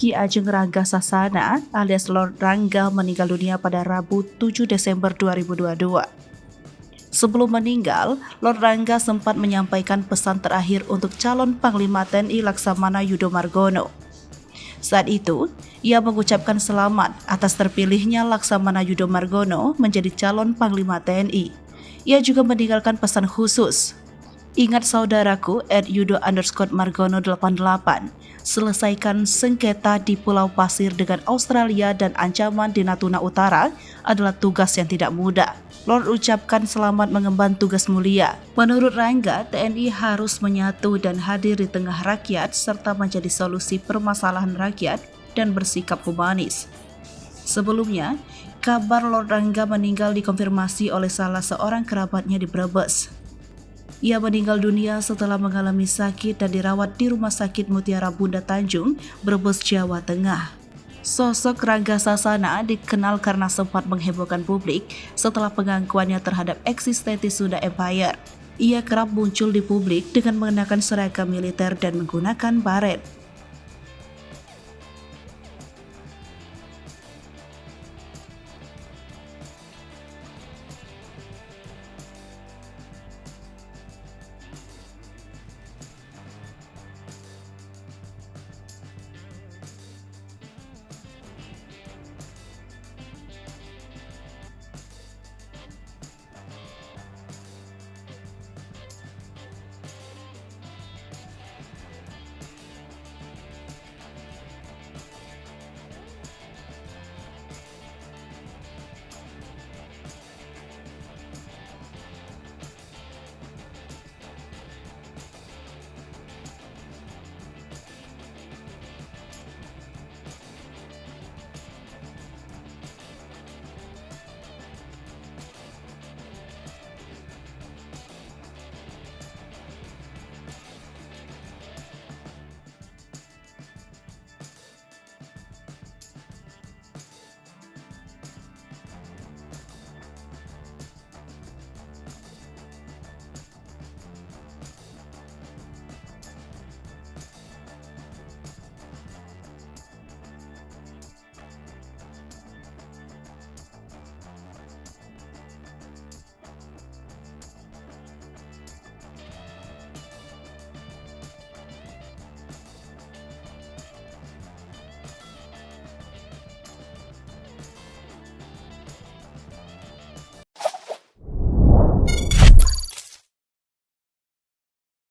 Ki Ageng Rangga Sasana alias Lord Rangga meninggal dunia pada Rabu 7 Desember 2022. Sebelum meninggal, Lord Rangga sempat menyampaikan pesan terakhir untuk calon Panglima TNI Laksamana Yudo Margono. Saat itu, ia mengucapkan selamat atas terpilihnya Laksamana Yudo Margono menjadi calon Panglima TNI. Ia juga meninggalkan pesan khusus. Ingat saudaraku @yudo_margono88, selesaikan sengketa di Pulau Pasir dengan Australia dan ancaman di Natuna Utara adalah tugas yang tidak mudah. Lord ucapkan selamat mengemban tugas mulia. Menurut Rangga, TNI harus menyatu dan hadir di tengah rakyat serta menjadi solusi permasalahan rakyat dan bersikap humanis. Sebelumnya, kabar Lord Rangga meninggal dikonfirmasi oleh salah seorang kerabatnya di Brebes. Ia meninggal dunia setelah mengalami sakit dan dirawat di Rumah Sakit Mutiara Bunda Tanjung, Brebes, Jawa Tengah. Sosok Rangga Sasana dikenal karena sempat menghebohkan publik setelah pengakuannya terhadap eksistensi Sunda Empire. Ia kerap muncul di publik dengan mengenakan seragam militer dan menggunakan baret.